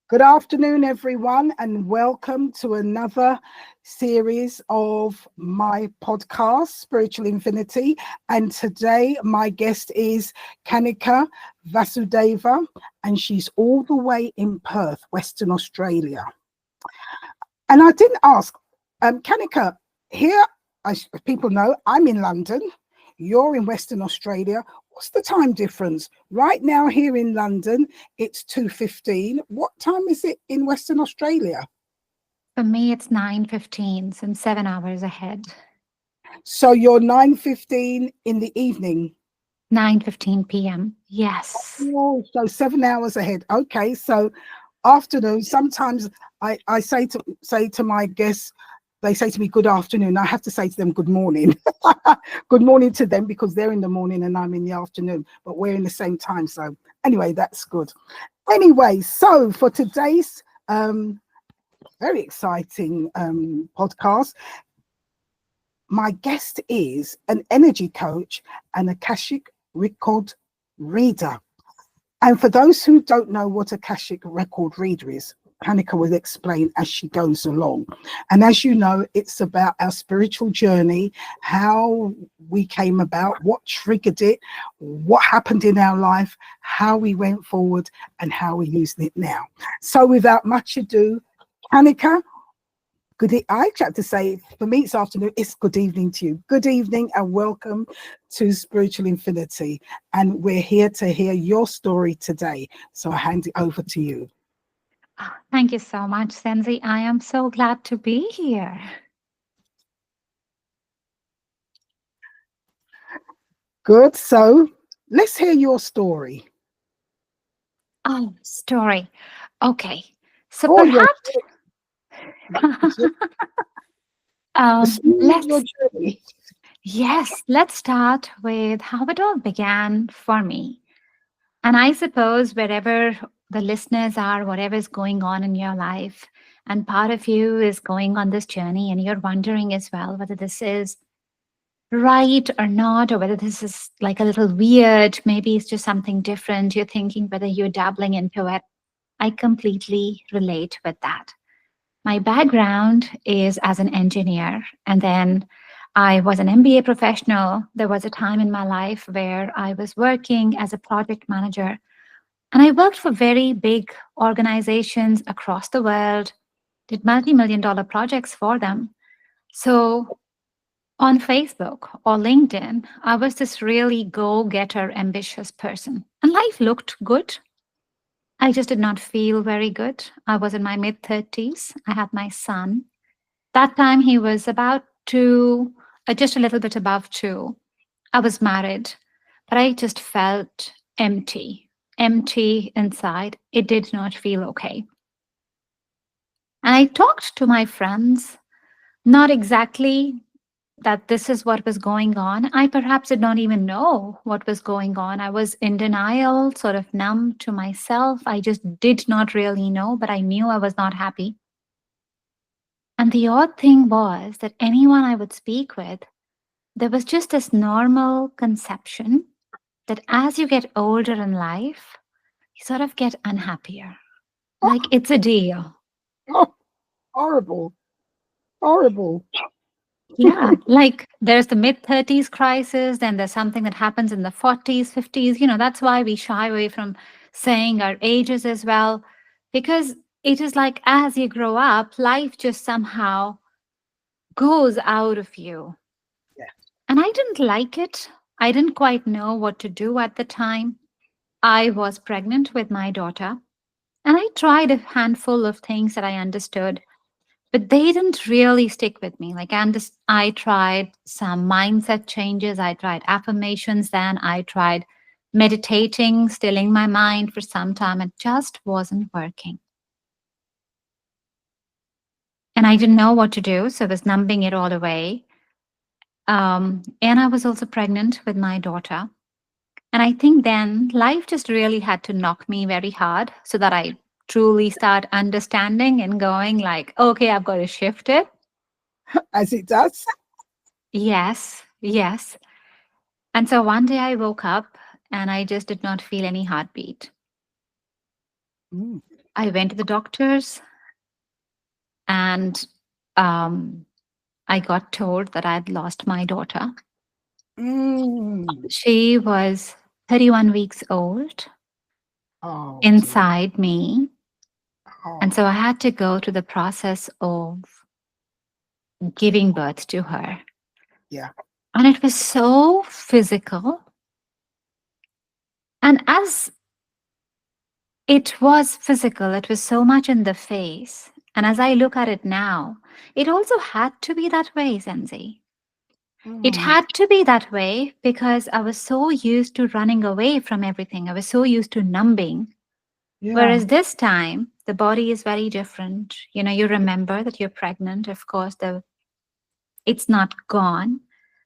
Good afternoon, everyone, and welcome to another series of my podcast, Spiritual Infinity. And today, my guest is Kanika Vasudeva, and she's all the way in Perth, Western Australia. And I didn't ask, Kanika, here, as people know, I'm in London, you're in Western Australia. What's the time difference? Right now here in London, it's 2:15. What time is it in Western Australia? For me, it's 9:15, so I'm 7 hours ahead. So you're 9:15 in the evening. 9:15 p.m. Yes. Oh, so 7 hours ahead. Okay, so afternoon. Sometimes I say to my guests, they say to me, good afternoon. I have to say to them, good morning. Good morning to them because they're in the morning and I'm in the afternoon, but we're in the same time zone. Anyway, that's good. Anyway, so for today's very exciting podcast, my guest is an energy coach and Akashic record reader. And for those who don't know what Akashic record reader is, Kanika will explain as she goes along. And as you know, it's about our spiritual journey, how we came about, what triggered it, what happened in our life, how we went forward, and how we're using it now. So without much ado, Kanika, I have to say, for me, it's afternoon. It's good evening to you. Good evening and welcome to Spiritual Infinity. And we're here to hear your story today. So I hand it over to you. Thank you so much, Senzi. I am so glad to be here. Good. So let's hear your story. Oh, story. Okay. So perhaps let's start with how it all began for me. And I suppose wherever the listeners are, whatever's going on in your life, and part of you is going on this journey and you're wondering as well whether this is right or not, or whether this is like a little weird, maybe it's just something different. You're thinking whether you're dabbling into it. I completely relate with that. My background is as an engineer, and then I was an MBA professional. There was a time in my life where I was working as a project manager, and I worked for very big organizations across the world, did multi-million-dollar projects for them. So on Facebook or LinkedIn, I was this really go-getter, ambitious person, and life looked good. I just did not feel very good. I was in my mid-30s. I had my son. That time he was about 2, just a little bit above 2. I was married, but I just felt empty inside. It did not feel okay. And I talked to my friends, not exactly that this is what was going on. I perhaps did not even know what was going on. I was in denial, sort of numb to myself. I just did not really know, but I knew I was not happy. And the odd thing was that anyone I would speak with, there was just this normal conception that as you get older in life, you sort of get unhappier. Like it's a deal. Oh, horrible. Horrible. Yeah, like there's the mid-30s crisis, then there's something that happens in the 40s, 50s. That's why we shy away from saying our ages as well, because it is like as you grow up, life just somehow goes out of you. Yeah. And I didn't like it. I didn't quite know what to do at the time. I was pregnant with my daughter, and I tried a handful of things that I understood, but they didn't really stick with me. Like, I tried some mindset changes, I tried affirmations, then I tried meditating, stilling my mind for some time. It just wasn't working. And I didn't know what to do, so I was numbing it all away. And I was also pregnant with my daughter. And I think then life just really had to knock me very hard so that I truly start understanding and going like, okay, I've got to shift it. As it does. Yes, yes. And so one day I woke up and I just did not feel any heartbeat. Mm. I went to the doctors and I got told that I'd lost my daughter. Mm. She was 31 weeks old Oh dear. inside me. And Oh so I had to go through the process of giving birth to her. yeah. And it was so physical. And as it was physical, it was so much in the face. And as I look at it now, it also had to be that way, Senzi. It Mm. had to be that way because I was so used to running away from everything. I was so used to numbing. Yeah. Whereas this time, the body is very different. You know, you remember that you're pregnant. Of course, it's not gone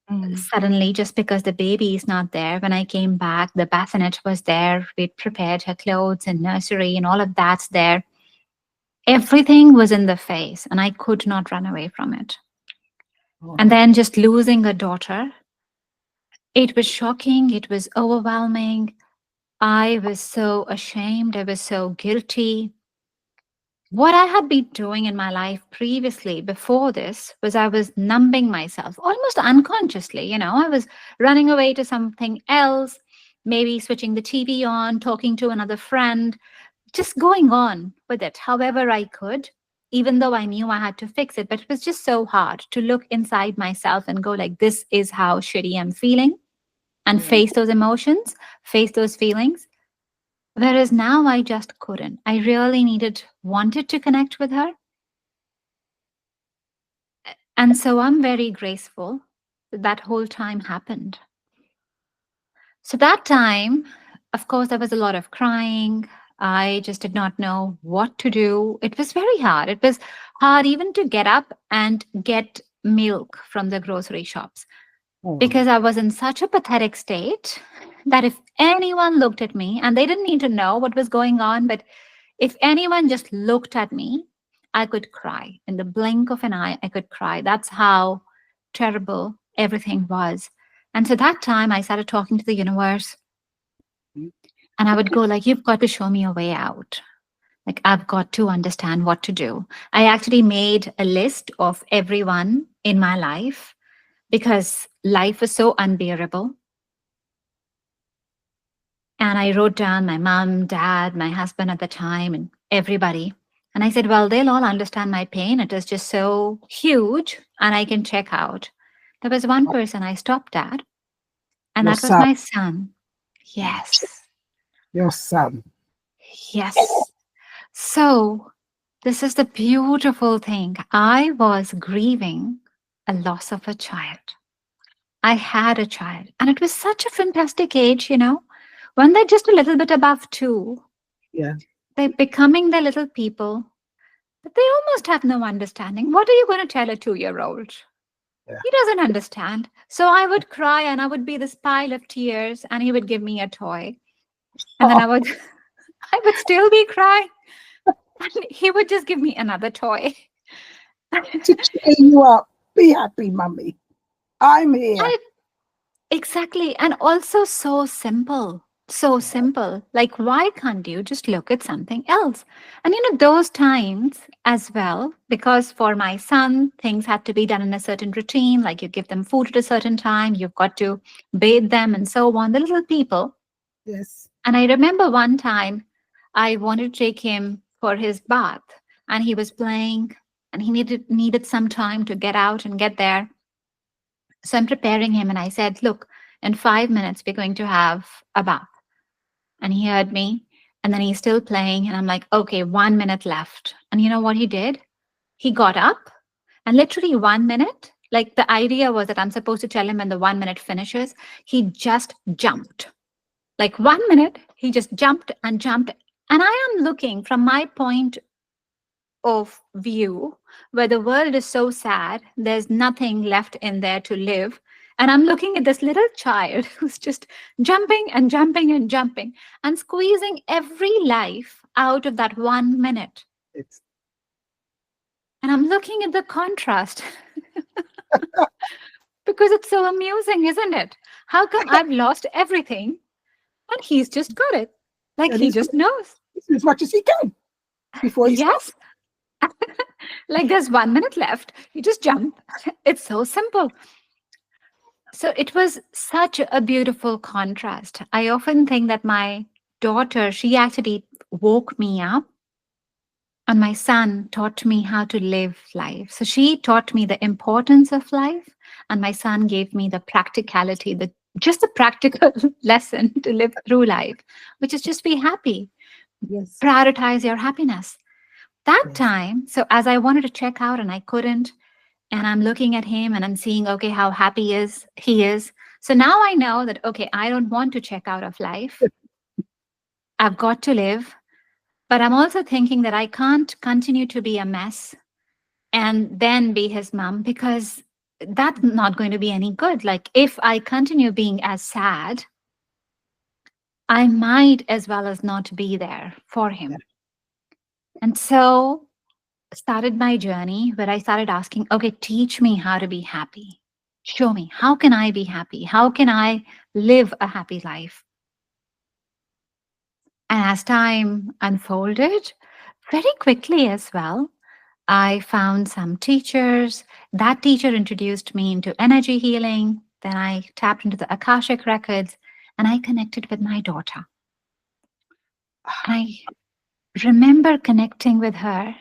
Mm. suddenly just because the baby is not there. When I came back, the bassinet was there. We'd prepared her clothes and nursery and all of that's there. Everything was in the face and I could not run away from it. And Oh, then just losing a daughter, it was shocking. It was overwhelming. I was so ashamed. I was so guilty. What I had been doing in my life previously before this was I was numbing myself almost unconsciously. I was running away to something else, maybe switching the TV on, talking to another friend, just going on with it however I could, even though I knew I had to fix it. But it was just so hard to look inside myself and go, like, this is how shitty I'm feeling, and mm. face those emotions, face those feelings. Whereas now I just couldn't. I really wanted to connect with her. And so I'm very graceful that that whole time happened. So that time, of course, there was a lot of crying. I just did not know what to do. It was very hard. It was hard even to get up and get milk from the grocery shops Oh, because I was in such a pathetic state that if anyone looked at me, and they didn't need to know what was going on, but if anyone just looked at me, I could cry. In the blink of an eye, I could cry. That's how terrible everything was. And so that time I started talking to the universe mm. and I would go like, you've got to show me a way out. Like, I've got to understand what to do. I actually made a list of everyone in my life because life was so unbearable. And I wrote down my mom, dad, my husband at the time, and everybody. And I said, well, they'll all understand my pain. It is just so huge, and I can check out. There was one person I stopped at, and Your that was son. my son. Mm. Yes, Your son. yes. So, this is the beautiful thing. I was grieving a loss of a child. I had a child, and it was such a fantastic age, when they're just a little bit above 2. Yeah. They're becoming the little people, but they almost have no understanding. What are you going to tell a 2-year-old? Yeah. He doesn't understand. So I would cry and I would be this pile of tears and he would give me a toy. And then Oh, I would I would still be crying and he would just give me another toy. to cheer you up. Be happy, mummy. I'm here. I, exactly. And also so simple. So Yeah. simple. Like, why can't you just look at something else? And those times as well, because for my son, things had to be done in a certain routine, like you give them food at a certain time, you've got to bathe them and so on, the little people. Yes. And I remember one time I wanted to take him for his bath and he was playing and he needed some time to get out and get there. So I'm preparing him and I said, look, in 5 minutes, we're going to have a bath. And he heard me. And then he's still playing. And I'm like, okay, 1 minute left. And you know what he did? He got up and literally 1 minute, like the idea was that I'm supposed to tell him when the 1 minute finishes. He just jumped. Like 1 minute, he just jumped and jumped. And I am looking from my point of view where the world is so sad, there's nothing left in there to live. And I'm looking at this little child who's just jumping and jumping and jumping and squeezing every life out of that 1 minute. It's And I'm looking at the contrast because it's so amusing, isn't it? How come I've lost everything and he's just got it? Like and he he's just knows. as much as he can before he stops. Yes. Like there's 1 minute left. You just jump. It's so simple. So it was such a beautiful contrast. I often think that my daughter, she actually woke me up, and my son taught me how to live life. So she taught me the importance of life, and my son gave me the practicality, the just the practical lesson to live through life, which is just be happy, Yes. prioritize your happiness. That Yes. time, so as I wanted to check out and I couldn't, and I'm looking at him and I'm seeing, okay, how happy is he is. So now I know that, okay, I don't want to check out of life. I've got to live. But I'm also thinking that I can't continue to be a mess and then be his mom, because that's not going to be any good. Like if I continue being as sad, I might as well as not be there for Yeah. him. And so started my journey where I started asking, okay, teach me how to be happy. Show me, how can I be happy? How can I live a happy life? And as time unfolded, very quickly as well, I found some teachers. That teacher introduced me into energy healing. Then I tapped into the Akashic records and I connected with my daughter. And I remember connecting with her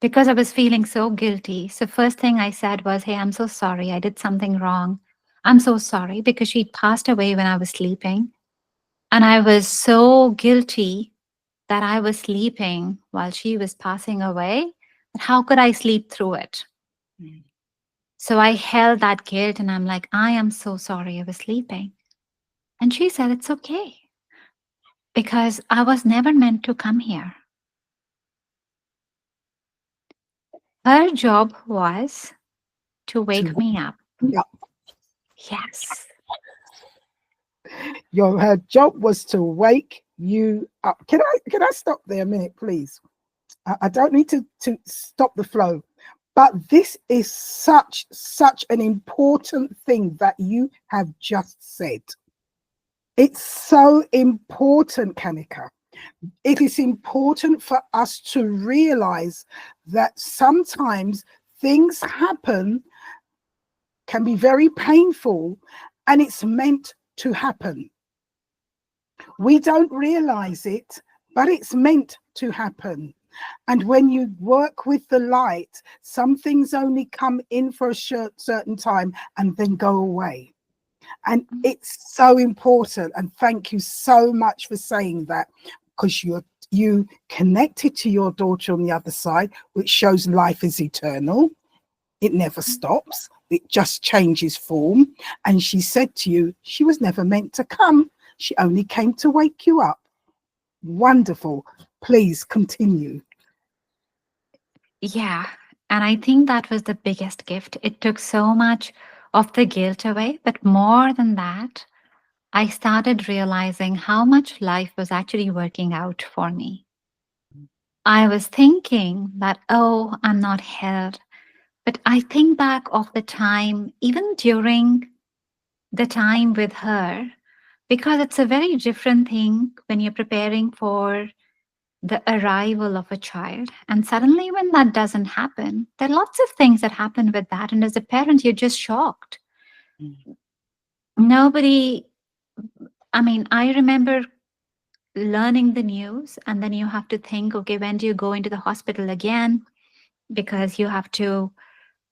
because I was feeling so guilty. So, first thing I said was, hey, I'm so sorry. I did something wrong. I'm so sorry, because she passed away when I was sleeping. And I was so guilty that I was sleeping while she was passing away. But how could I sleep through it? Mm. So I held that guilt and I'm like, I am so sorry I was sleeping. And she said, it's okay, because I was never meant to come here. Her job was to To wake me up. yeah, Yes. her job was to wake you up. Can I stop there a minute, please? I don't need to stop the flow, but this is such an important thing that you have just said. It's so important, Kanika. It is important for us to realize that sometimes things happen, can be very painful, and it's meant to happen. We don't realize it, but it's meant to happen. And when you work with the light, some things only come in for a certain time and then go away. And it's so important. And thank you so much for saying that, because you connected to your daughter on the other side, which shows life is eternal. It never stops. It just changes form. And she said to you, she was never meant to come. She only came to wake you up. Wonderful. Please continue. Yeah. And I think that was the biggest gift. It took so much of the guilt away. But more than that, I started realizing how much life was actually working out for me. I was thinking that, oh, I'm not held. But I think back of the time, even during the time with her, because it's a very different thing when you're preparing for the arrival of a child. And suddenly, when that doesn't happen, there are lots of things that happen with that. And as a parent, you're just shocked. Mm. Nobody, I mean, I remember learning the news, and then you have to think, okay, when do you go into the hospital again? Because you have to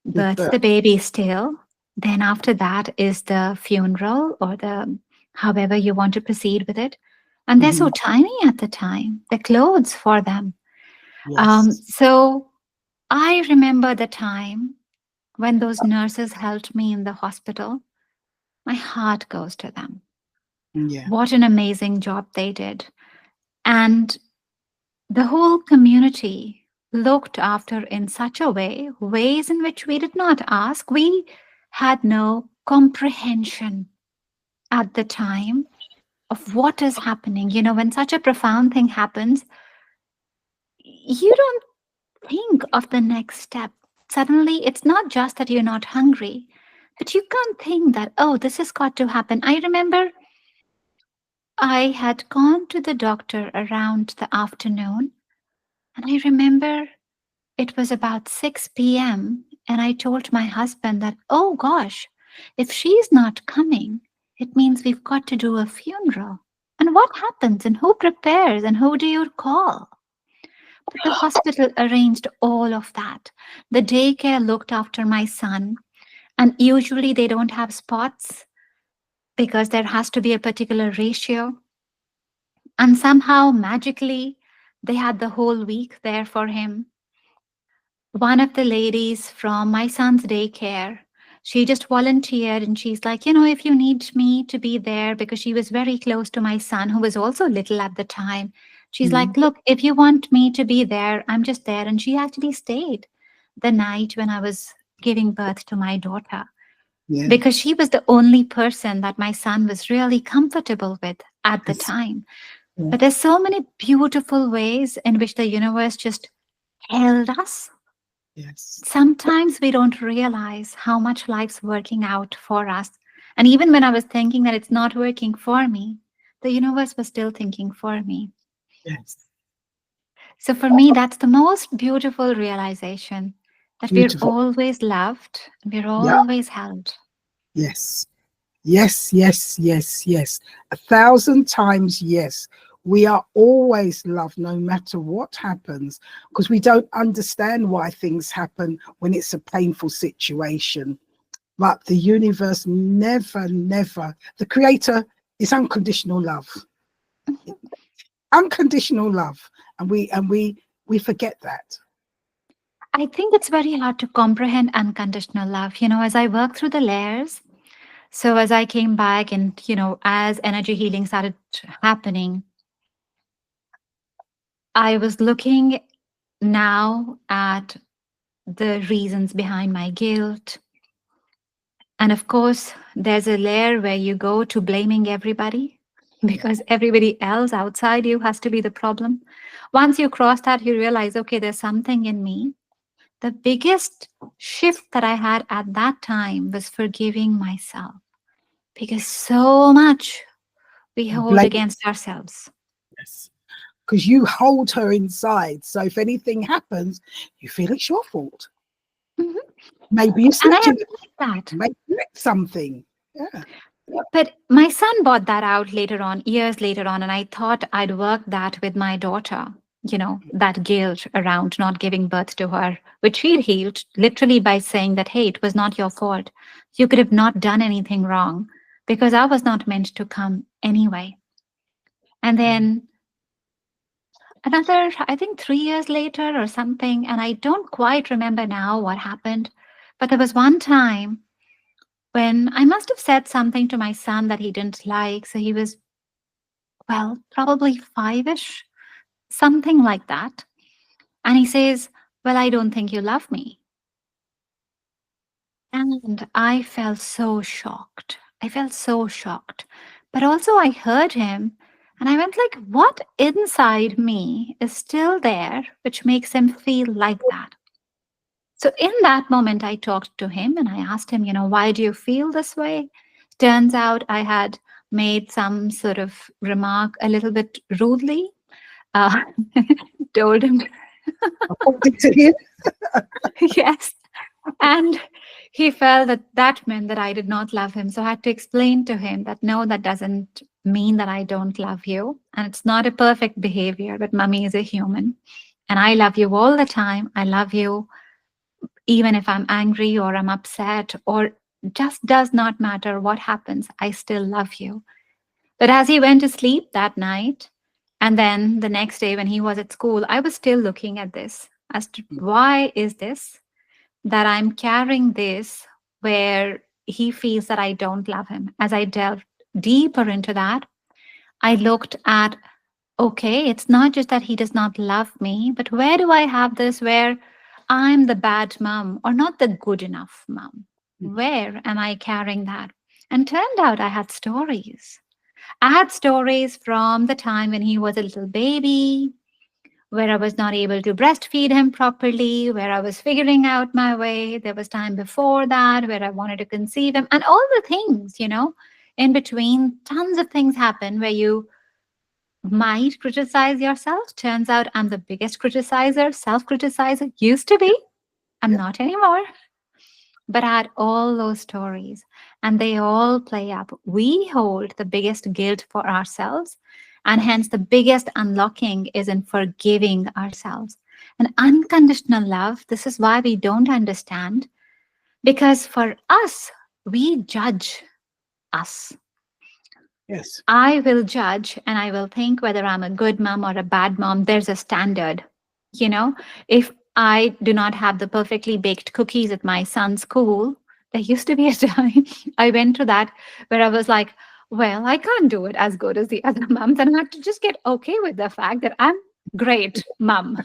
Give birth birth. the baby still. Then after that is the funeral, or the however you want to proceed with it. And they're so Mhm. tiny at the time, the clothes for them. Yes. So I remember the time when those nurses helped me in the hospital. My heart goes to them. Yeah. What an amazing job they did. And the whole community looked after in such a way, ways in which we did not ask. We had no comprehension at the time of what is happening. You know, when such a profound thing happens, you don't think of the next step. Suddenly, it's not just that you're not hungry, but you can't think that, oh, this has got to happen. I remember I had gone to the doctor around the afternoon, and I remember it was about 6 p.m., and I told my husband that, oh gosh, if she's not coming, it means we've got to do a funeral. And what happens, and who prepares, and who do you call? But the hospital arranged all of that. The daycare looked after my son, and usually they don't have spots because there has to be a particular ratio. And somehow, magically, they had the whole week there for him. One of the ladies from my son's daycare, she just volunteered and she's like, if you need me to be there, because she was very close to my son, who was also little at the time. She's Mm. like, look, if you want me to be there, I'm just there. And she actually stayed the night when I was giving birth to my daughter, Yeah. because she was the only person that my son was really comfortable with at the Yes. time. Yeah. But there's so many beautiful ways in which the universe just held us. Yes. Sometimes we don't realize how much life's working out for us. And even when I was thinking that it's not working for me, the universe was still thinking for me. Yes. So for me, that's the most beautiful realization, that we're Beautiful. always loved, we're Yeah. always held. Yes. Yes. Yes. Yes. Yes. 1,000 times yes. We are always loved no matter what happens, because we don't understand why things happen when it's a painful situation. But the universe never, never, the creator is unconditional love. Unconditional love. And we forget that. I think it's very hard to comprehend unconditional love. As I work through the layers, so as I came back and, as energy healing started happening, I was looking now at the reasons behind my guilt. And of course, there's a layer where you go to blaming everybody Yeah. because everybody else outside you has to be the problem. Once you cross that, you realize, okay, there's something in me. The biggest shift that I had at that time was forgiving myself, because so much we hold Blame. against ourselves. Yes. Because you hold her inside. So if anything happens, you feel it's your fault. Mhm. Maybe you And I slept in it. admit that. Maybe you ate something. Yeah. But my son bought that out later on, years later on, and I thought I'd work that with my daughter, that guilt around not giving birth to her, which she healed literally by saying that, hey, it was not your fault. You could have not done anything wrong because I was not meant to come anyway. And then another, I think 3 years later or something, and I don't quite remember now what happened, but there was one time when I must have said something to my son that he didn't like. So he was, well, probably five-ish, something like that. And he says, well, I don't think you love me. And I felt so shocked. I felt so shocked. But also I heard him and I went like, what inside me is still there, which makes him feel like that? So in that moment, I talked to him and I asked him, why do you feel this way? Turns out I had made some sort of remark a little bit rudely. Uh, told him, According to him. yes. And he felt that that meant that I did not love him. So I had to explain to him that no, that doesn't mean that I don't love you. And it's not a perfect behavior, but mommy is a human. And I love you all the time. I love you even if I'm angry or I'm upset, or just does not matter what happens, I still love you. But as he went to sleep that night, and then the next day when he was at school, I was still looking at this as to why is this that I'm carrying this where he feels that I don't love him. As I delved deeper into that, I looked at, okay, it's not just that he does not love me, but where do I have this where I'm the bad mom or not the good enough mom? Where am I carrying that? And turned out I had stories. I had stories from the time when he was a little baby, where I was not able to breastfeed him properly, where I was figuring out my way. There was time before that where I wanted to conceive him, and all the things. In between, tons of things happen where you might criticize yourself. Turns out I'm the biggest criticizer, self-criticizer. Used to be. I'm Yeah. not anymore. But I had all those stories and they all play up. We hold the biggest guilt for ourselves, and hence the biggest unlocking is in forgiving ourselves. And unconditional love, this is why we don't understand, because for us, we judge us. Yes. I will judge and I will think whether I'm a good mom or a bad mom. There's a standard. You know, if I do not have the perfectly baked cookies at my son's school, there used to be a time I went through that where I was like, well, I can't do it as good as the other moms. And I have to just get okay with the fact that I'm great mom.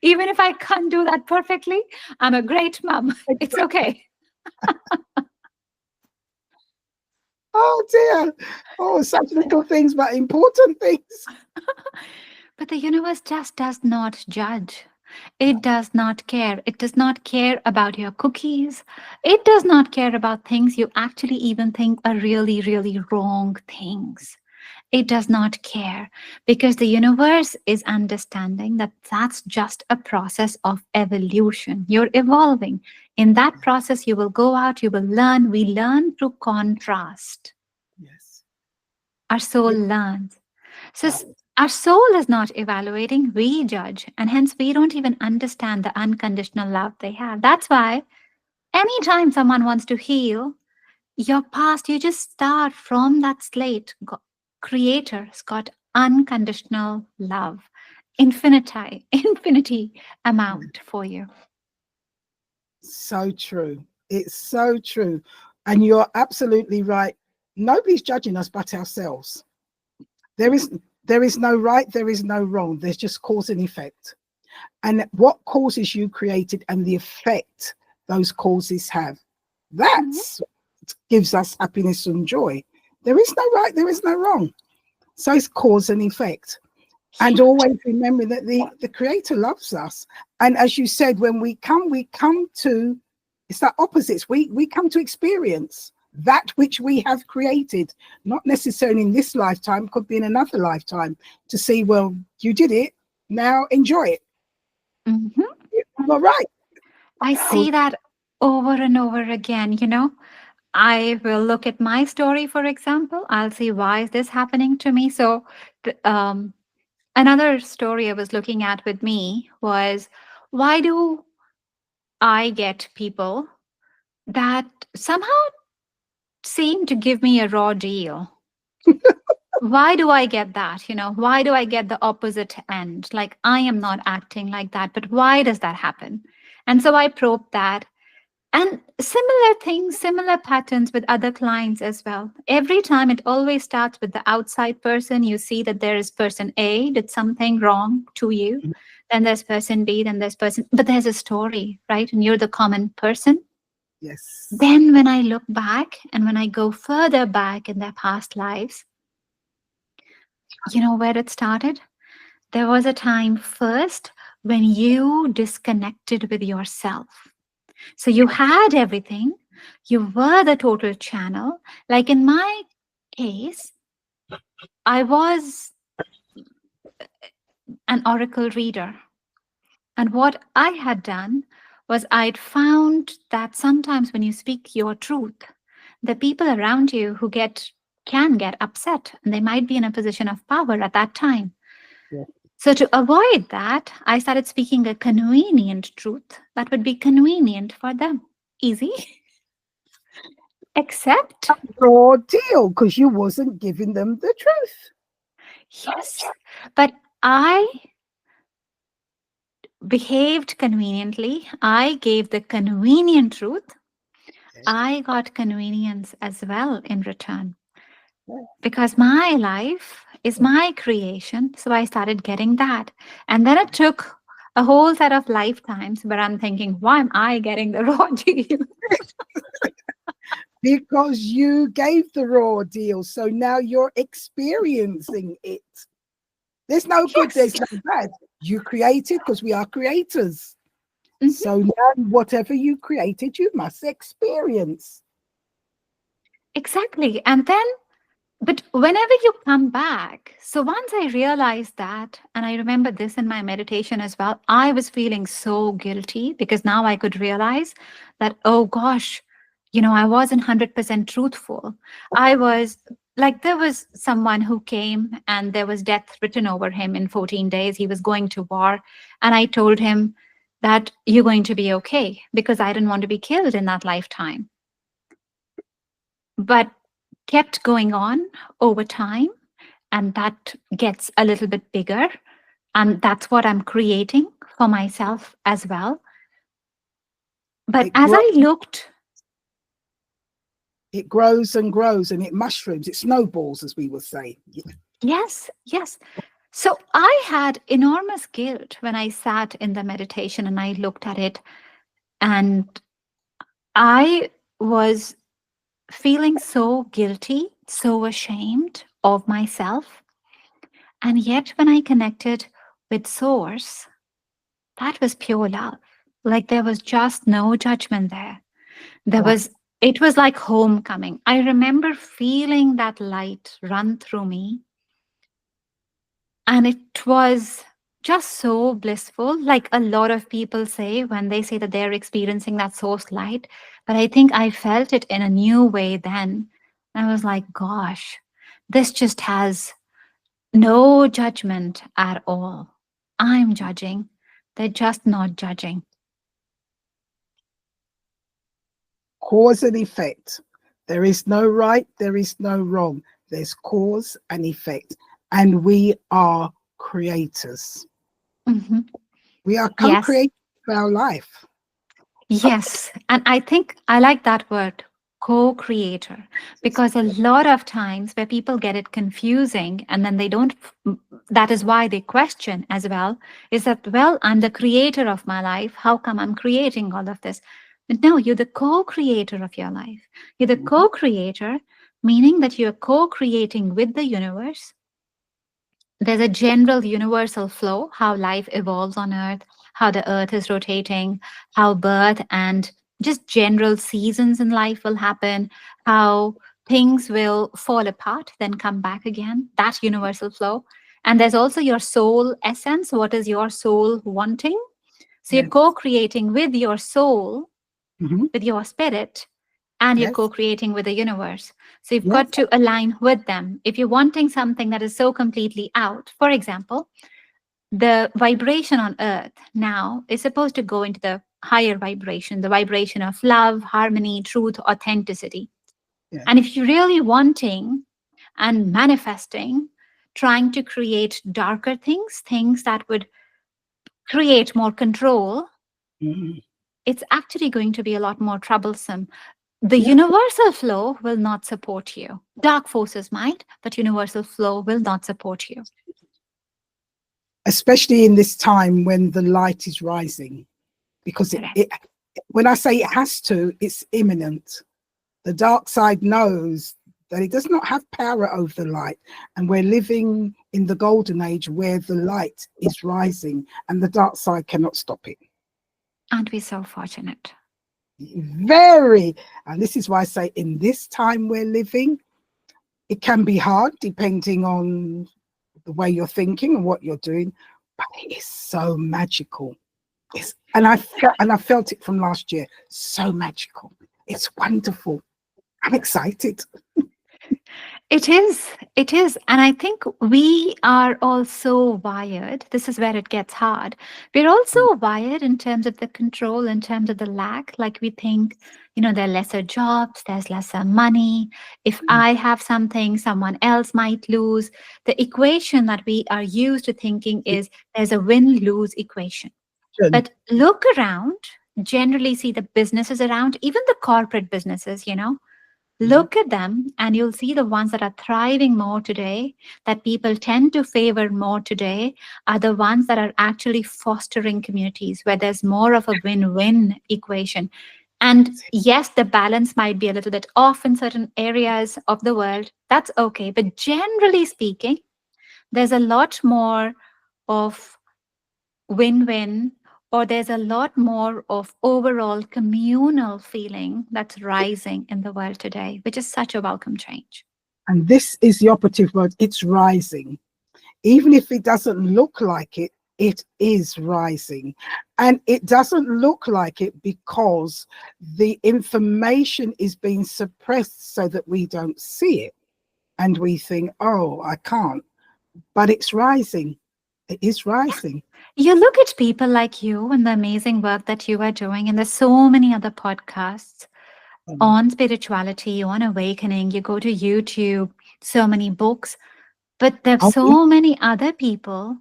Even if I can't do that perfectly, I'm a great mom. It's okay. Oh dear. Oh, such little things, but important things. But the universe just does not judge. It does not care. It does not care about your cookies. It does not care about things you actually even think are really, really wrong things. It does not care because the universe is understanding that that's just a process of evolution. You're evolving. In that process, you will go out, you will learn. We learn through contrast. Yes. Our soul Yeah. learns. So Right. our soul is not evaluating, we judge, and hence we don't even understand the unconditional love they have. That's why anytime someone wants to heal your past, you just start from that slate. Creator's got unconditional love, infinity amount for you. So true. It's so true. And you're absolutely right. Nobody's judging us but ourselves. There is there is no right, there is no wrong. There's just cause and effect. And what causes you created and the effect those causes have. Mhm. That's what gives us happiness and joy. There is no right, there is no wrong. So it's cause and effect. And Yeah. always remember that the creator loves us. And as you said, when we come to, it's that opposites. We come to experience that which we have created, not necessarily in this lifetime, could be in another lifetime, to see, well, you did it, now enjoy it. Mhm. All right. I see that over and over again, I will look at my story, for example. I'll see why is this happening to me. So, another story I was looking at with me was why do I get people that somehow seem to give me a raw deal? Why do I get that? Why do I get the opposite end? Like I am not acting like that, but why does that happen? And so I probed that. And similar things, similar patterns with other clients as well. Every time it always starts with the outside person. You see that there is person A did something wrong to you. Then there's person B, then there's person, but there's a story, right? And you're the common person. Yes. Then when I look back and when I go further back in their past lives, you know where it started? There was a time first when you disconnected with yourself. So you had everything, you were the total channel. Like in my case, I was an oracle reader. And what I had done was I'd found that sometimes when you speak your truth, the people around you who can get upset and they might be in a position of power at that time. Yeah. So to avoid that, I started speaking a convenient truth that would be convenient for them. Easy. Except, Raw deal, because you wasn't giving them the truth. yes, but I behaved conveniently. I gave the convenient truth. I got convenience as well in return because my life is my creation. So I started getting that. And then it took a whole set of lifetimes where I'm thinking, why am I getting the raw deal? Because you gave the raw deal. So now you're experiencing it. There's no good, Yes. there's no bad. You created because we are creators. Mhm. So now whatever you created, you must experience. Exactly. And then But whenever you come back, so once I realized that, and I remember this in my meditation as well, I was feeling so guilty because now I could realize that, oh gosh, I wasn't 100% truthful. I was like, there was someone who came and there was death written over him in 14 days. He was going to war. And I told him that you're going to be okay because I didn't want to be killed in that lifetime. But kept going on over time, and that gets a little bit bigger, and that's what I'm creating for myself as well. But It as grows, I looked, it grows and grows, and it mushrooms, it snowballs, as we would say. yes, yes, so I had enormous guilt when I sat in the meditation and I looked at it, and I was feeling so guilty, so ashamed of myself. And yet when I connected with source, that was pure love. Like there was just no judgment there. There Right. was, it was like homecoming. I remember feeling that light run through me, and it was just so blissful. Like a lot of people say when they say that they're experiencing that source light. But I think I felt it in a new way then. I was like, gosh, this just has no judgment at all. I'm judging. They're just not judging. Cause and effect. There is no right, there is no wrong. There's cause and effect. And we are creators. Mhm. We are Yes. co-creators of our life. Yes. And I think I like that word, co creator, because a lot of times where people get it confusing and then they don't, that is why they question as well, is that, well, I'm the creator of my life. How come I'm creating all of this? But no, you're the co creator of your life. You're the co creator, meaning that you're co creating with the universe. There's a general universal flow, how life evolves on earth, how the earth is rotating, how birth and just general seasons in life will happen, how things will fall apart then come back again, that universal flow. And there's also your soul essence. What is your soul wanting? So you're Yes. co-creating with your soul, Mhm. with your spirit, and you're Yes. co-creating with the universe. So you've Yes. got to align with them. If you're wanting something that is so completely out, for example, the vibration on earth now is supposed to go into the higher vibration, the vibration of love, harmony, truth, authenticity. Yeah. And if you're really wanting and manifesting, trying to create darker things, things that would create more control, Mhm. it's actually going to be a lot more troublesome. The Yeah. universal flow will not support you. Dark forces might, but universal flow will not support you. Especially in this time when the light is rising, because Correct. it when I say it has to, it's imminent. The dark side knows that it does not have power over the light, and we're living in the golden age where the light is rising and the dark side cannot stop it. Aren't we so fortunate? Very. And this is why I say in this time we're living, it can be hard depending on the way you're thinking and what you're doing, but it is so magical. I felt it from last year. So magical. It's wonderful. I'm excited. It is. It is. And I think we are also wired. This is where it gets hard. We're also wired in terms of the control, in terms of the lack. Like we think, there are lesser jobs, there's lesser money. If I have something, someone else might lose. The equation that we are used to thinking is there's a win lose equation. But look around, generally see the businesses around, even the corporate businesses. Mhm. Look at them and you'll see the ones that are thriving more today, that people tend to favor more today, are the ones that are actually fostering communities where there's more of a win win equation. And yes, the balance might be a little bit off in certain areas of the world. That's okay. But generally speaking, there's a lot more of win win, or there's a lot more of overall communal feeling that's rising in the world today, which is such a welcome change. And this is the operative word. It's rising. Even if it doesn't look like it, it is rising. And it doesn't look like it because the information is being suppressed so that we don't see it. And we think, oh, I can't. But it's rising. It is rising. You look at people like you and the amazing work that you are doing, and there's so many other podcasts on spirituality, on awakening. You go to YouTube, so many books, but there's Oh, so many other people,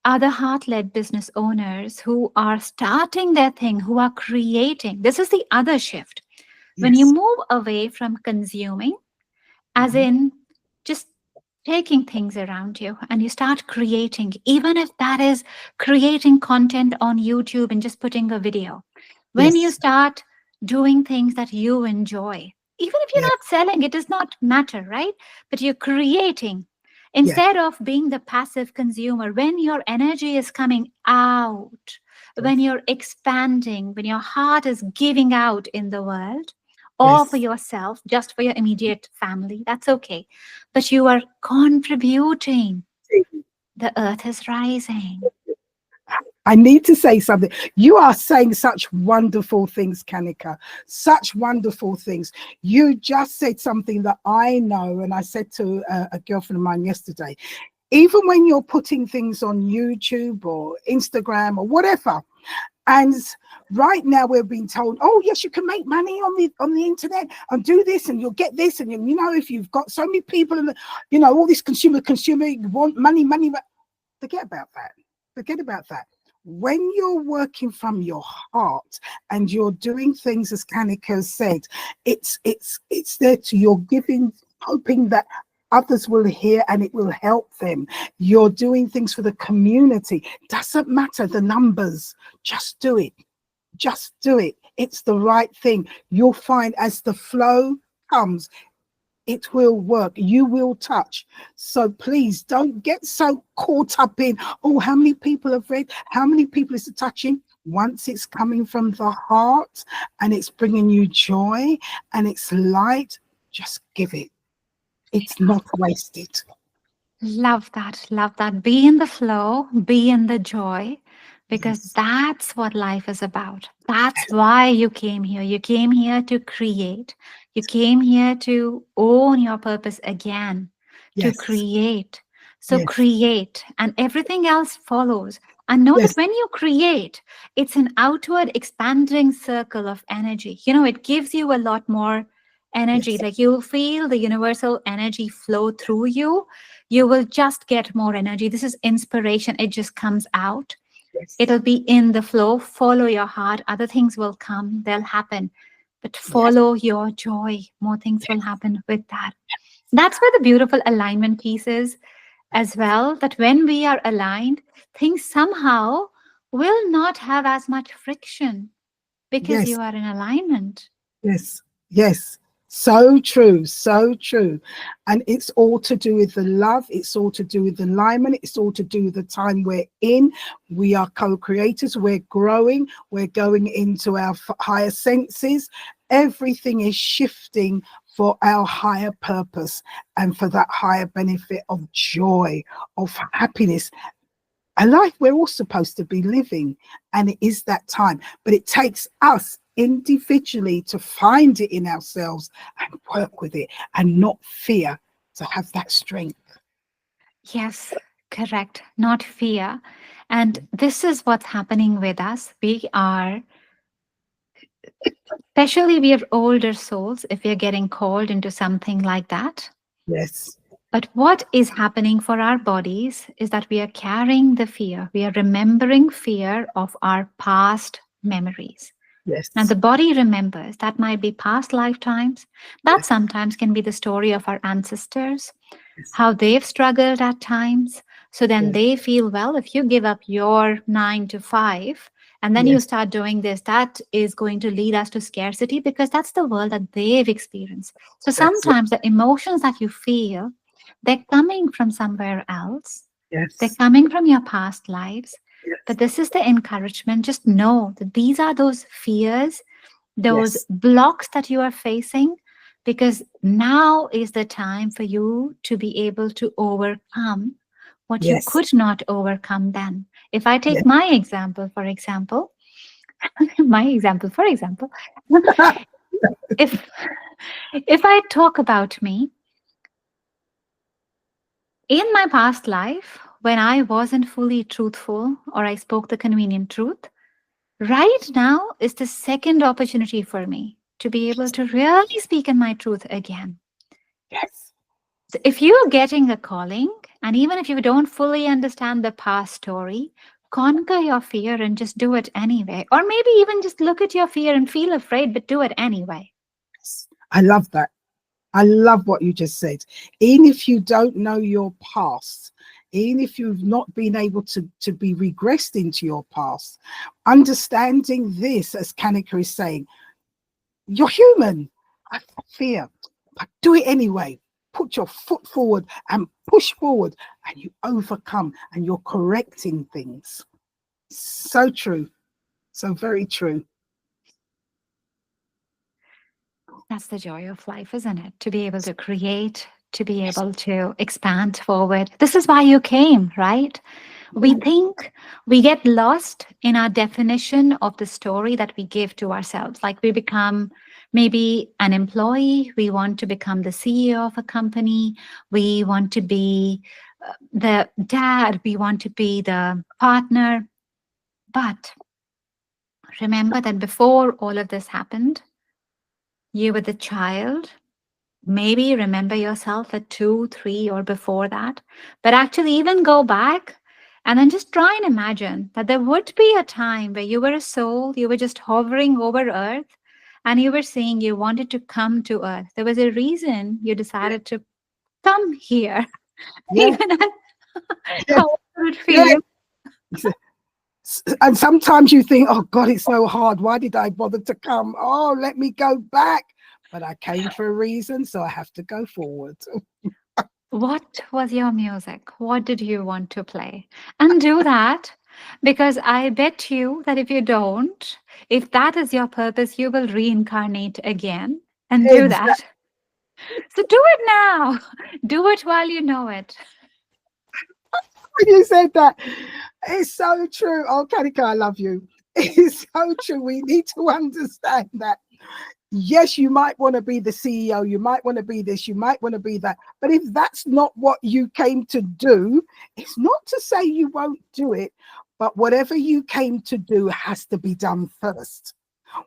other heart-led business owners who are starting their thing, who are creating. This is the other shift. When you yes. move away from consuming, as Mhm. in just taking things around you, and you start creating, even if that is creating content on YouTube and just putting a video. When you Yes. start doing things that you enjoy, even if you're Yes. not selling, it does not matter, right? But you're creating Yes. instead of being the passive consumer. When your energy is coming out, when Yes. you're expanding, when your heart is giving out in the world, or for Yes. yourself, just for your immediate family, that's okay. But you are contributing. The earth is rising. I need to say something. You are saying such wonderful things, Kanika. Such wonderful things. You just said something that I know, and I said to a girlfriend of mine yesterday. Even when you're putting things on YouTube or Instagram or whatever, and right now we're being told, oh yes, you can make money on the internet and do this, and you'll get this, and you know, if you've got so many people and you know all this consumer, you want money. Forget about that. Forget about that. When you're working from your heart and you're doing things as Kanika said, it's there to you're giving, hoping that others will hear and it will help them. You're doing things for the community. Doesn't matter the numbers. Just do it. Just do it. It's the right thing. You'll find as the flow comes, it will work. You will touch. So please don't get so caught up in, oh, how many people have read, how many people is it touching. Once it's coming from the heart and it's bringing you joy and it's light, just give it. It's not wasted. Love that. Love that. Be in the flow, be in the joy, because Yes. that's what life is about. That's why you came here. You came here to create. You came here to own your purpose again, to Yes. create. So Yes. create, and everything else follows. And know that Yes. when you create, it's an outward expanding circle of energy. You know, it gives you a lot more energy. Yes. Like you'll feel the universal energy flow through you. You will just get more energy. This is inspiration. It just comes out. Yes. It'll be in the flow. Follow your heart. Other things will come, they'll happen. But Yes. follow your joy. More things will happen with that. That's where the beautiful alignment piece is as well. That when we are aligned, things somehow will not have as much friction because Yes. you are in alignment. Yes, yes. So true, so true. And it's all to do with the love, it's all to do with the alignment, it's all to do with the time we're in. We are co-creators, we're growing, we're going into our higher senses. Everything is shifting for our higher purpose and for that higher benefit of joy, of happiness, a life we're all supposed to be living. And it is that time, but it takes us individually to find it in ourselves and work with it and not fear, to have that strength. Yes, correct. Not fear. And this is what's happening with us. We are, especially we are older souls, if we are getting called into something like that. Yes, But what is happening for our bodies is that we are carrying the fear. We are remembering fear of our past memories. Now, yes, the body remembers. That might be past lifetimes. That yes, sometimes can be the story of our ancestors, yes, how they've struggled at times. So then yes, they feel, well, if you give up your 9 to 5 and then you yes, start doing this, that is going to lead us to scarcity because that's the world that they've experienced. So that's it. sometimes the emotions that you feel, they're coming from somewhere else. They're Yes, coming from your past lives. yes, But this is the encouragement. Just know that these are those fears, those yes, blocks that you are facing, because now is the time for you to be able to overcome what you Yes. could not overcome then. If I Yes. take my example, for example, my example, for example, if if I talk about me in my past life when I wasn't fully truthful or I spoke the convenient truth, right now is the second opportunity for me to be able to really speak in my truth again. Yes. So if you're getting a calling, and even if you don't fully understand the past story, conquer your fear and just do it anyway. Or maybe even just look at your fear and feel afraid, but do it anyway. Yes. I love that. I love what you just said. Even if you don't know your past, even if you've not been able to be regressed into your past, understanding this, as Kanika is saying, you're human. I fear, but do it anyway. Put your foot forward and push forward, and you overcome, and you're correcting things. So true. So very true. That's the joy of life, isn't it? To be able to create, to be able to expand forward. This is why you came, right? We think we get lost in our definition of the story that we give to ourselves. Like we become maybe an employee, we want to become the CEO of a company, we want to be the dad, we want to be the partner. But remember that before all of this happened, you were the child. Maybe remember yourself at 2, 3, or before that. But actually, even go back and then just try and imagine that there would be a time where you were a soul, you were just hovering over earth, and you were saying you wanted to come to earth. There was a reason you decided to come here. Yeah, Even at, yeah, how would it yeah. feel? And sometimes you think, oh God, it's so hard. Why did I bother to come? Oh, let me go back. But I came for a reason, so I have to go forward. What was your music? What did you want to play? And do that, because I bet you that if you don't, if that is your purpose, you will reincarnate again and do Exactly. that. So do it now. Do it while you know it. You said that. It's so true. Oh, Kanika, I love you. It's so true. We need to understand that. Yes, you might want to be the CEO, you might want to be this, you might want to be that. But if that's not what you came to do, it's not to say you won't do it, but whatever you came to do has to be done first.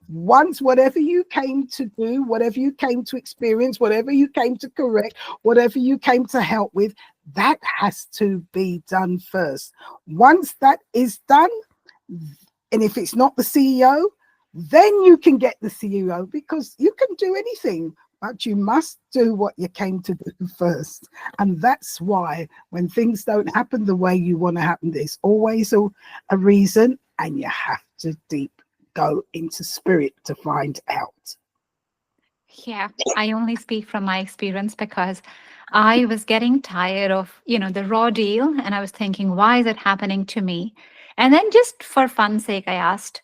Once whatever you came to do, whatever you came to experience, whatever you came to correct, whatever you came to help with, that has to be done first. Once that is done, and if it's not the CEO, then you can get the CEO, because you can do anything, but you must do what you came to do first. And that's why when things don't happen the way you want to happen, there's always a reason, and you have to go into spirit to find out. Yeah, I only speak from my experience because I was getting tired of, the raw deal, and I was thinking, why is it happening to me? And then just for fun's sake, I asked,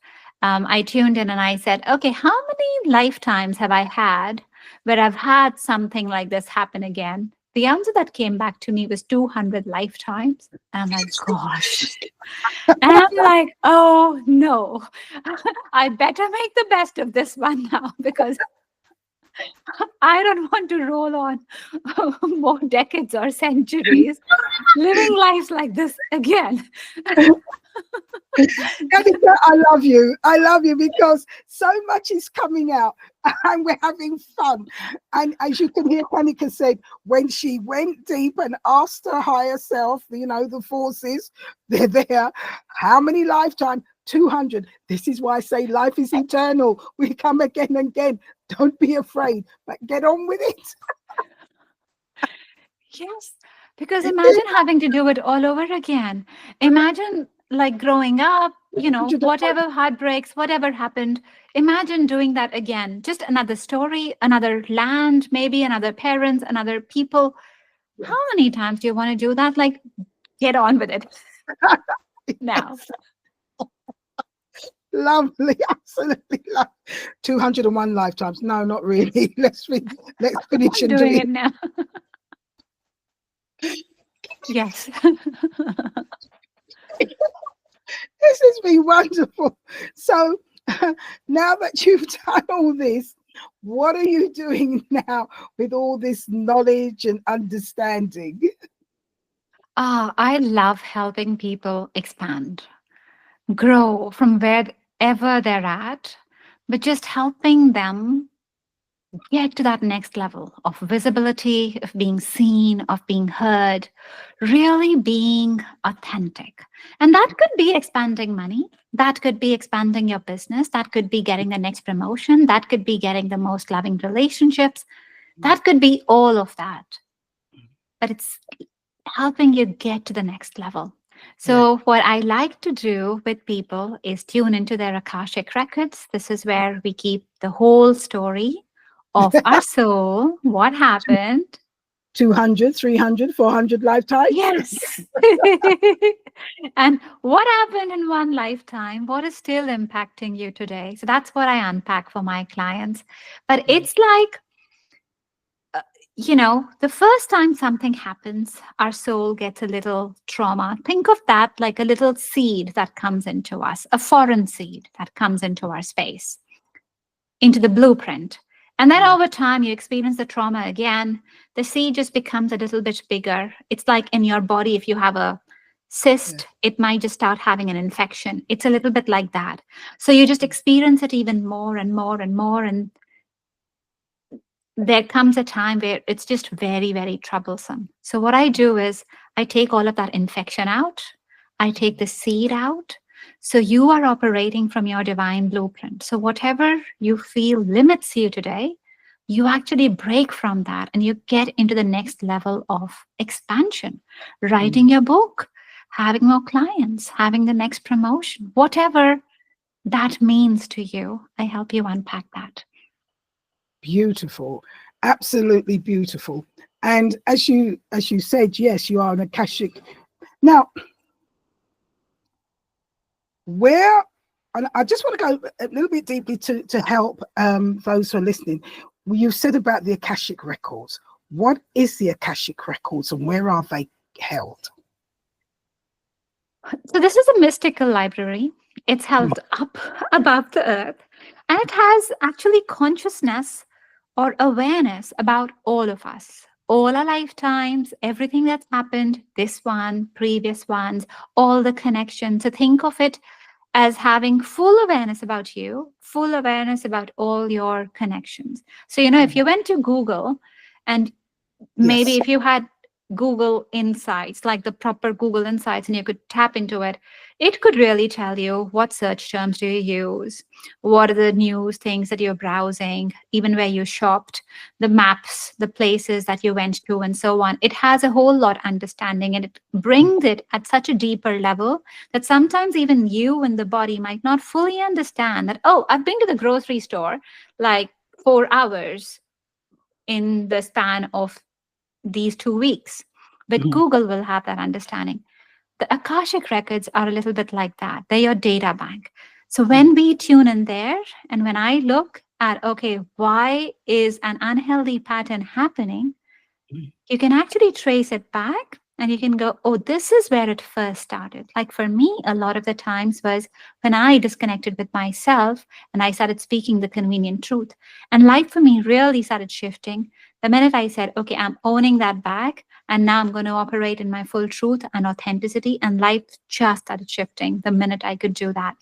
I tuned in and I said, okay, how many lifetimes have I had where I've had something like this happen again? The answer that came back to me was 200 lifetimes. And I'm like, gosh. And I'm like, oh no, I better make the best of this one now, because I don't want to roll on more decades or centuries living lives like this again. Kanika, I love you. I love you because so much is coming out and we're having fun. And as you can hear, Kanika said, when she went deep and asked her higher self, the forces, they're there. How many lifetime? 200. This is why I say life is eternal. We come again and again. Don't be afraid, but get on with it. Yes, because imagine having to do it all over again. Imagine like growing up, whatever heartbreaks, whatever happened. Imagine doing that again. Just another story, another land, maybe another parents, another people. How many times do you want to do that? Like, get on with it now. Lovely, absolutely love. 201 lifetimes. No, not really. Let's finish I'm and do doing it. it now. Yes. This has been wonderful. So now that you've done all this, what are you doing now with all this knowledge and understanding? I love helping people expand, grow from wherever they're at, but just helping them get to that next level of visibility, of being seen, of being heard, really being authentic. And that could be expanding money. That could be expanding your business. That could be getting the next promotion. That could be getting the most loving relationships. That could be all of that. But it's helping you get to the next level. So, what I like to do with people is tune into their Akashic records. This is where we keep the whole story of our soul, what happened. 200, 300, 400 lifetimes? Yes. And what happened in one lifetime? What is still impacting you today? So that's what I unpack for my clients. But it's like, the first time something happens, our soul gets a little trauma. Think of that like a little seed that comes into us, a foreign seed that comes into our space, into the blueprint. And then over time, you experience the trauma again. The seed just becomes a little bit bigger. It's like in your body, if you have a cyst, it might just start having an infection. It's a little bit like that. So you just experience it even more and more and more. And there comes a time where it's just very, very troublesome. So what I do is I take all of that infection out. I take the seed out. So you are operating from your divine blueprint. So whatever you feel limits you today, you actually break from that and you get into the next level of expansion, writing your book, having more clients, having the next promotion, whatever that means to you. I help you unpack that. Beautiful, absolutely beautiful. And as you said, yes, you are an Akashic. Now, where, and I just want to go a little bit deeply to help those who are listening. You said about the Akashic records. What is the Akashic records and where are they held? So this is a mystical library. It's held up above the earth, and it has actually consciousness or awareness about all of us, all our lifetimes, everything that's happened, this one, previous ones, all the connections. So think of it as having full awareness about you, full awareness about all your connections. So, if you went to Google and maybe if you had Google Insights, like the proper Google Insights, and you could tap into it, it could really tell you what search terms do you use, what are the news things that you're browsing, even where you shopped, the maps, the places that you went to, and so on. It has a whole lot understanding, and it brings it at such a deeper level that sometimes even you in the body might not fully understand that, oh, I've been to the grocery store like 4 hours in the span of these 2 weeks. But Google will have that understanding. The Akashic records are a little bit like that. They're your data bank. So when we tune in there, and when I look at, okay, why is an unhealthy pattern happening? You can actually trace it back and you can go, oh, this is where it first started. Like for me, a lot of the times was when I disconnected with myself and I started speaking the convenient truth. And life for me really started shifting the minute I said, okay, I'm owning that back. And now I'm going to operate in my full truth and authenticity. And life just started shifting the minute I could do that.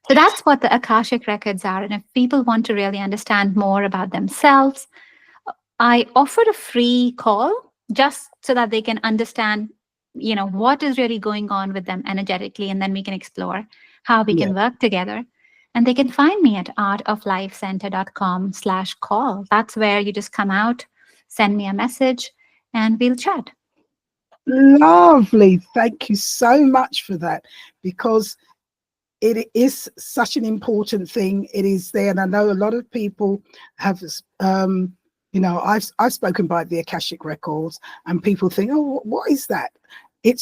So that's what the Akashic records are. And if people want to really understand more about themselves, I offered a free call just so that they can understand, what is really going on with them energetically. And then we can explore how we can work together. And they can find me at artoflifecenter.com/call. That's where you just come out, send me a message, and we'll chat. Lovely. Thank you so much for that, because it is such an important thing. It is there. And I know a lot of people have, I've spoken by the Akashic records and people think, oh, what is that? I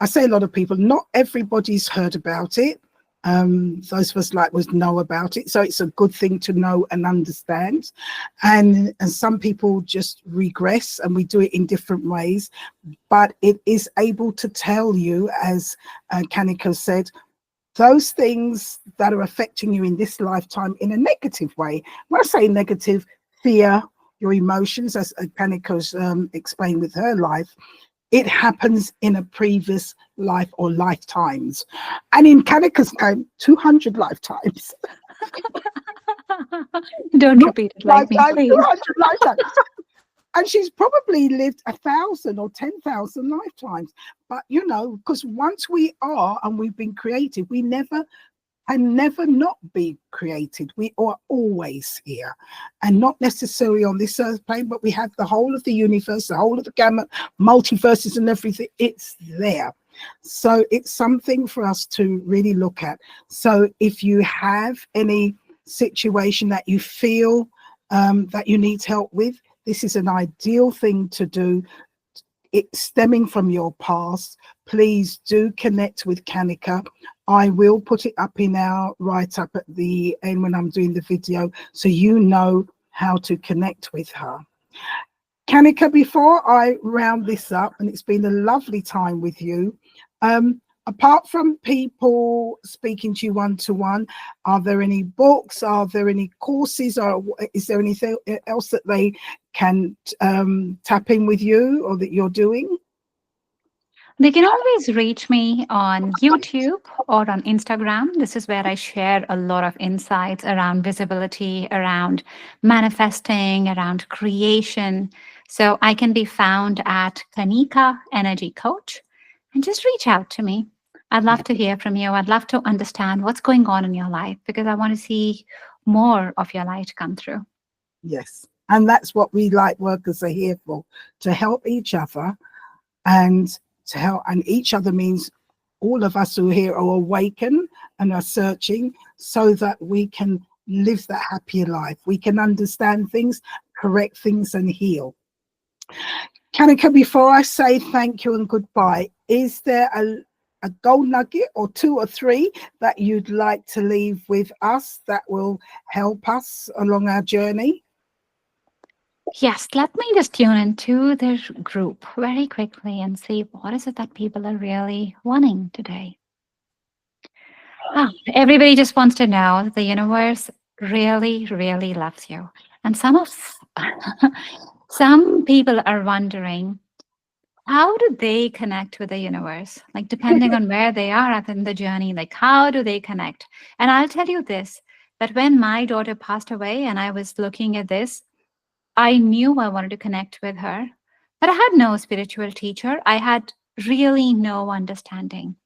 say a lot of people, not everybody's heard about it. Those of us like would know about it. So it's a good thing to know and understand. And some people just regress, and we do it in different ways. But it is able to tell you, as Kanika said, those things that are affecting you in this lifetime in a negative way. When I say negative, fear, your emotions, as Kanika's explained with her life, it happens in a previous life or lifetimes. And in Kanika's time, 200 lifetimes. Don't repeat it like me, Lifetime, please. 200 lifetimes. And she's probably lived 1,000 or 10,000 lifetimes. But, you know, because once we are and we've been created, we never and never not be created. We are always here, and not necessarily on this earth plane, but we have the whole of the universe, the whole of the gamut, multiverses and everything. It's there. So it's something for us to really look at. So if you have any situation that you feel that you need help with, this is an ideal thing to do. It's stemming from your past. Please do connect with Kanika. I will put it up in our write-up at the end when I'm doing the video, so you know how to connect with her. Kanika, before I round this up, and it's been a lovely time with you, apart from people speaking to you one-to-one, are there any books, are there any courses, or is there anything else that they can tap in with you or that you're doing? They can always reach me on YouTube or on Instagram. This is where I share a lot of insights around visibility, around manifesting, around creation. So I can be found at Kanika Energy Coach, and just reach out to me. I'd love to hear from you. I'd love to understand what's going on in your life, because I want to see more of your light come through. Yes. And that's what we light workers are here for, to help each other, and to help, and each other means all of us who are here are awakened and are searching, so that we can live that happier life. We can understand things, correct things, and heal. Kanika, before I say thank you and goodbye, is there a gold nugget or two or three that you'd like to leave with us that will help us along our journey? Yes, let me just tune into their group very quickly and see what is it that people are really wanting today. Everybody just wants to know that the universe really, really loves you. And some people are wondering, how do they connect with the universe? Like, depending on where they are in the journey, like, how do they connect? And I'll tell you this, that when my daughter passed away and I was looking at this, I knew I wanted to connect with her, but I had no spiritual teacher. I had really no understanding.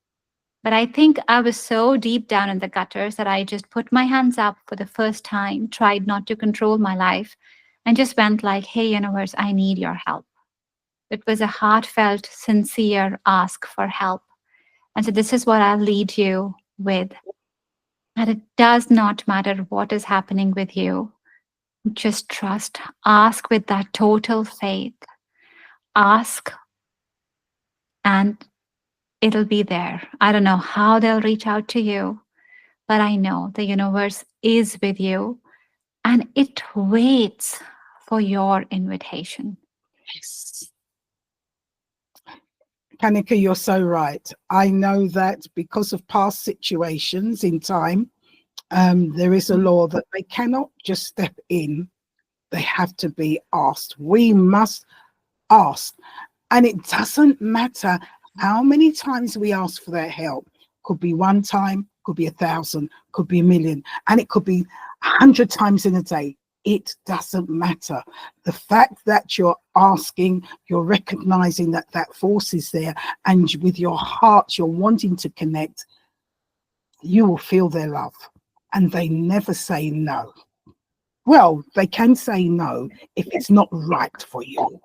But I think I was so deep down in the gutters that I just put my hands up for the first time, tried not to control my life, and just went like, hey, universe, I need your help. It was a heartfelt, sincere ask for help. And so this is what I'll lead you with. That it does not matter what is happening with you. Just trust. Ask with that total faith. Ask, and it'll be there. I don't know how they'll reach out to you, but I know the universe is with you, and it waits for your invitation. Yes. Kanika, you're so right. I know that because of past situations in time, there is a law that they cannot just step in. They have to be asked. We must ask. And it doesn't matter how many times we ask for their help. Could be one time, could be 1,000, could be 1,000,000, and it could be 100 times in a day. It doesn't matter. The fact that you're asking, you're recognizing that that force is there, and with your heart, you're wanting to connect, you will feel their love. And they never say no. Well, they can say no if it's not right for you.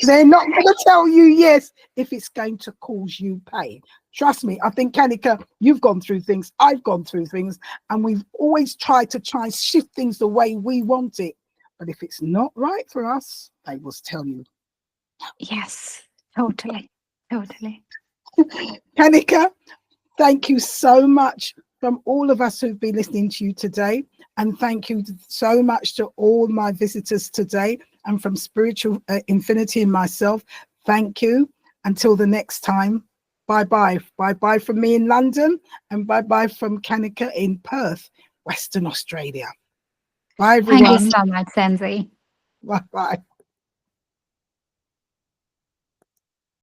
They're not going to tell you yes if it's going to cause you pain. Trust me, I think, Kanika, you've gone through things, I've gone through things, and we've always tried to shift things the way we want it. But if it's not right for us, they will tell you. Yes, totally. Kanika, Thank you so much from all of us who've been listening to you today. And thank you so much to all my visitors today, and from Spiritual Infinity and myself. Thank you. Until the next time. Bye-bye. Bye-bye from me in London, and bye-bye from Kanika in Perth, Western Australia. Bye, Thank you everyone. so much, Senzi. Bye-bye.